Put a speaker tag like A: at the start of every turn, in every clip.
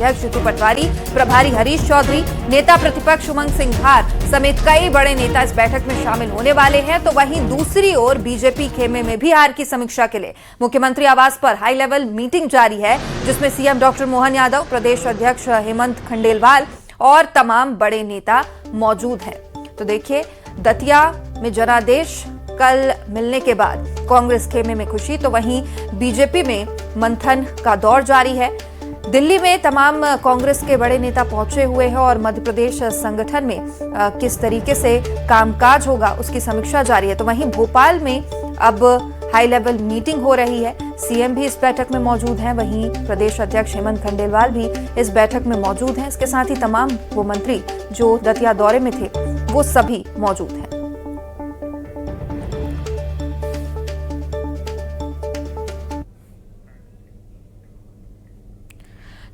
A: अध्यक्ष जीतू पटवारी, प्रभारी हरीश चौधरी, नेता प्रतिपक्ष उमंग सिंघार समेत कई बड़े नेता इस बैठक में शामिल होने वाले हैं। तो वहीं दूसरी ओर बीजेपी खेमे में भी हार की समीक्षा के लिए मुख्यमंत्री आवास पर हाई लेवल मीटिंग जारी है, जिसमें सीएम डॉक्टर मोहन यादव, प्रदेश अध्यक्ष हेमंत खंडेलवाल और तमाम बड़े नेता मौजूद हैं। तो देखिए, दतिया में जनादेश कल मिलने के बाद कांग्रेस खेमे में खुशी, तो वहीं बीजेपी में मंथन का दौर जारी है। दिल्ली में तमाम कांग्रेस के बड़े नेता पहुंचे हुए हैं और मध्य प्रदेश संगठन में किस तरीके से कामकाज होगा उसकी समीक्षा जारी है। तो वहीं भोपाल में अब हाई लेवल मीटिंग हो रही है, सीएम भी इस बैठक में मौजूद हैं, वहीं प्रदेश अध्यक्ष हेमंत खंडेलवाल भी इस बैठक में मौजूद हैं। इसके साथ ही तमाम वो मंत्री जो दतिया दौरे में थे वो सभी मौजूद हैं।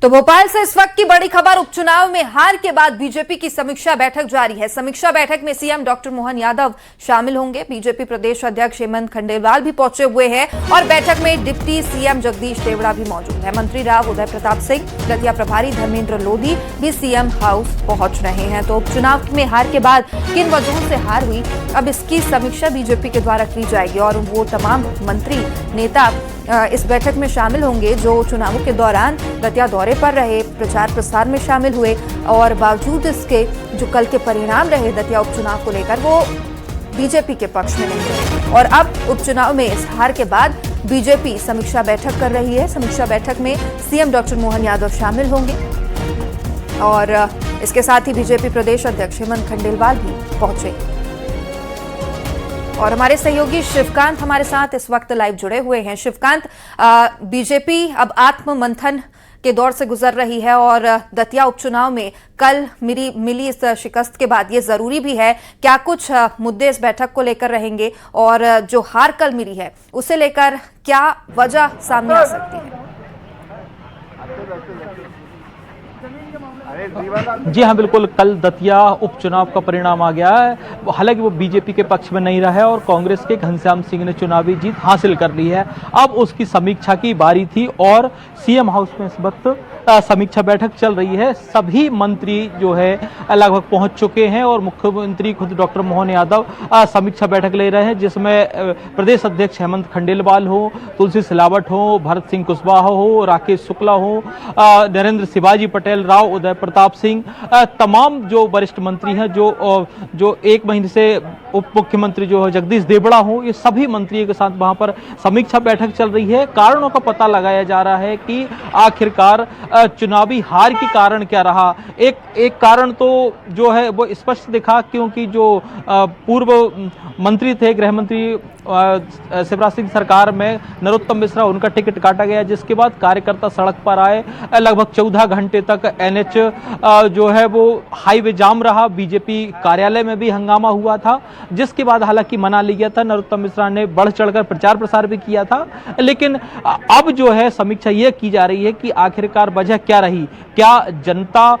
A: तो भोपाल से इस वक्त की बड़ी खबर, उपचुनाव में हार के बाद बीजेपी की समीक्षा बैठक जारी है। समीक्षा बैठक में सीएम डॉक्टर मोहन यादव शामिल होंगे, बीजेपी प्रदेश अध्यक्ष हेमंत खंडेलवाल भी पहुंचे हुए हैं और बैठक में डिप्टी सीएम जगदीश देवड़ा भी मौजूद है। मंत्री राव उदय प्रताप सिंह, दतिया प्रभारी धर्मेंद्र लोधी भी सीएम हाउस पहुंच रहे हैं। तो उपचुनाव में हार के बाद किन वजहों से हार हुई, अब इसकी समीक्षा बीजेपी के द्वारा की जाएगी और वो तमाम मंत्री नेता इस बैठक में शामिल होंगे जो चुनावों के दौरान दतिया दौरे पर रहे, प्रचार प्रसार में शामिल हुए और बावजूद इसके जो कल के परिणाम रहे दतिया उपचुनाव को लेकर वो बीजेपी के पक्ष में नहीं रहे। और अब उपचुनाव में इस हार के बाद बीजेपी समीक्षा बैठक कर रही है। समीक्षा बैठक में सीएम डॉक्टर मोहन यादव शामिल होंगे और इसके साथ ही बीजेपी प्रदेश अध्यक्ष हेमंत खंडेलवाल भी पहुंचे। और हमारे सहयोगी शिवकांत हमारे साथ इस वक्त लाइव जुड़े हुए हैं। शिवकांत, बीजेपी अब आत्म मंथन के दौर से गुजर रही है और दतिया उपचुनाव में कल मिली इस शिकस्त के बाद ये जरूरी भी है, क्या कुछ मुद्दे इस बैठक को लेकर रहेंगे और जो हार कल मिली है उसे लेकर क्या वजह सामने आ सकती है?
B: जी हाँ, बिल्कुल, कल दतिया उपचुनाव का परिणाम आ गया है। हालांकि वो बीजेपी के पक्ष में नहीं रहा है और कांग्रेस के घनश्याम सिंह ने चुनावी जीत हासिल कर ली है। अब उसकी समीक्षा की बारी थी और सीएम हाउस में इस वक्त समीक्षा बैठक चल रही है। सभी मंत्री जो है लगभग पहुंच चुके हैं और मुख्यमंत्री खुद डॉक्टर मोहन यादव समीक्षा बैठक ले रहे हैं, जिसमें प्रदेश अध्यक्ष हेमंत खंडेलवाल हो, तुलसी सिलावट हो, भरत सिंह कुशवाहा हो, राकेश शुक्ला हो, नरेंद्र शिवाजी पटेल, राव उदय प्रताप सिंह, तमाम जो वरिष्ठ मंत्री हैं, जो एक महीने से उप मुख्यमंत्री जो है जगदीश देवड़ा हो, ये सभी मंत्रियों के साथ वहां पर समीक्षा बैठक चल रही है। कारणों का पता लगाया जा रहा है कि आखिरकार चुनावी हार की कारण क्या रहा। एक कारण तो जो है वो स्पष्ट दिखा, क्योंकि जो पूर्व मंत्री थे, गृह मंत्री शिवराज सिंह सरकार में नरोत्तम मिश्रा, उनका टिकट काटा गया, जिसके बाद कार्यकर्ता सड़क पर आए। लगभग 14 घंटे तक एनएच जो है वो हाईवे जाम रहा। बीजेपी कार्यालय में भी हंगामा हुआ था, जिसके बाद हालांकि मना लिया था। नरोत्तम मिश्रा ने बढ़ चढ़कर प्रचार प्रसार भी किया था, लेकिन अब जो है समीक्षा यह की जा रही है कि आखिरकार वजह क्या रही। क्या जनता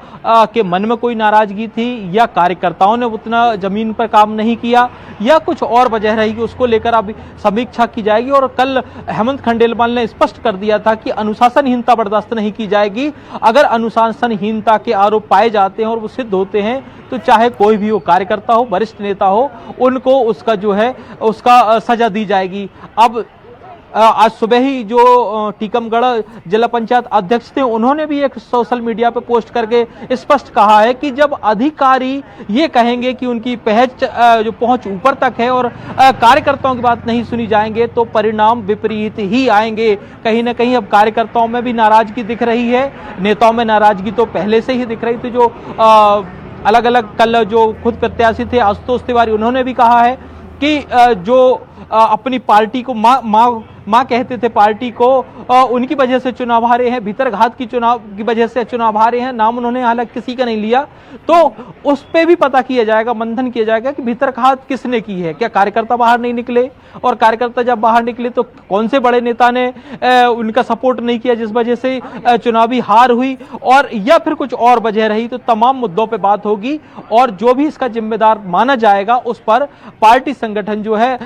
B: के मन में कोई नाराजगी थी, या कार्यकर्ताओं ने उतना जमीन पर काम नहीं किया, या कुछ और वजह रहेगी, उसको लेकर अब समीक्षा की जाएगी। और कल हेमंत खंडेलवाल ने स्पष्ट कर दिया था कि अनुशासनहीनता बर्दाश्त नहीं की जाएगी। अगर अनुशासनहीनता के आरोप पाए जाते हैं और वो सिद्ध होते हैं तो चाहे कोई भी हो, कार्यकर्ता हो, वरिष्ठ नेता हो, उनको उसका जो है उसका सजा दी जाएगी। अब आज सुबह ही जो टीकमगढ़ जिला पंचायत अध्यक्ष थे, उन्होंने भी एक सोशल मीडिया पर पोस्ट करके स्पष्ट कहा है कि जब अधिकारी ये कहेंगे कि उनकी जो पहुंच ऊपर तक है और कार्यकर्ताओं की बात नहीं सुनी जाएंगे तो परिणाम विपरीत ही आएंगे। कहीं ना कहीं अब कार्यकर्ताओं में भी नाराजगी दिख रही है, नेताओं में नाराजगी तो पहले से ही दिख रही थी। जो अलग अलग कल जो खुद प्रत्याशी थे आशुतोष तिवारी, उन्होंने भी कहा है कि जो अपनी पार्टी को माँ कहते थे पार्टी को, उनकी वजह से चुनाव हारे हैं, भीतरघात की चुनाव की वजह से चुनाव हारे हैं। नाम उन्होंने हालांकि किसी का नहीं लिया, तो उस पे भी पता किया जाएगा, मंथन किया जाएगा कि भीतरघात किसने की है। क्या कार्यकर्ता बाहर नहीं निकले, और कार्यकर्ता जब बाहर निकले तो कौन से बड़े नेता ने उनका सपोर्ट नहीं किया जिस वजह से चुनावी हार हुई, और या फिर कुछ और वजह रही। तो तमाम मुद्दों पर बात होगी और जो भी इसका जिम्मेदार माना जाएगा उस पर पार्टी संगठन जो है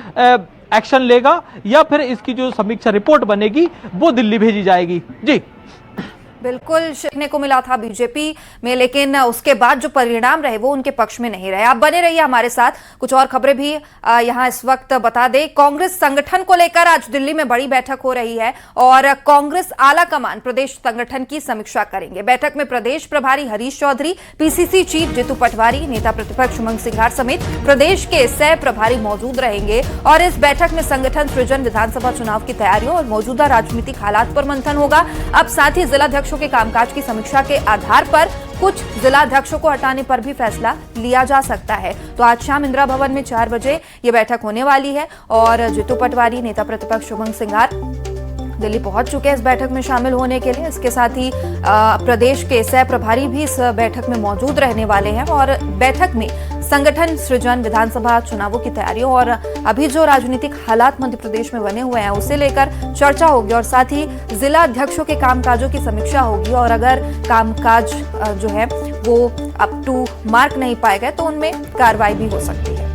B: एक्शन लेगा, या फिर इसकी जो समीक्षा रिपोर्ट बनेगी वो दिल्ली भेजी जाएगी। जी
A: बिल्कुल सीखने को मिला था बीजेपी में, लेकिन उसके बाद जो परिणाम रहे वो उनके पक्ष में नहीं रहे। आप बने रहिए हमारे साथ, कुछ और खबरें भी यहां इस वक्त बता दें। कांग्रेस संगठन को लेकर आज दिल्ली में बड़ी बैठक हो रही है और कांग्रेस आला कमान प्रदेश संगठन की समीक्षा करेंगे। बैठक में प्रदेश प्रभारी हरीश चौधरी, पीसीसी चीफ जीतू पटवारी, नेता प्रतिपक्ष उमंग सिंघार समेत प्रदेश के सह प्रभारी मौजूद रहेंगे और इस बैठक में संगठन सृजन, विधानसभा चुनाव की तैयारियों और मौजूदा राजनीतिक हालात पर मंथन होगा। अब साथ ही जिलाध्यक्षों के कामकाज की समीक्षा के आधार पर कुछ जिलाध्यक्षों को हटाने पर भी फैसला लिया जा सकता है। तो आज शाम इंदिरा भवन में 4 बजे ये बैठक होने वाली है और जीतू पटवारी, नेता प्रतिपक्ष उमंग सिंघार दिल्ली पहुंच चुके हैं इस बैठक में शामिल होने के लिए। इसके साथ ही प्रदेश के सह प्रभारी भी इस बैठक में मौजूद रहने वाले हैं और बैठक में संगठन सृजन, विधानसभा चुनावों की तैयारियों और अभी जो राजनीतिक हालात मध्य प्रदेश में बने हुए हैं उसे लेकर चर्चा होगी और साथ ही जिला अध्यक्षों के कामकाजों की समीक्षा होगी और अगर कामकाज जो है वो अप टू मार्क नहीं पाए गए तो उनमें कार्रवाई भी हो सकती है।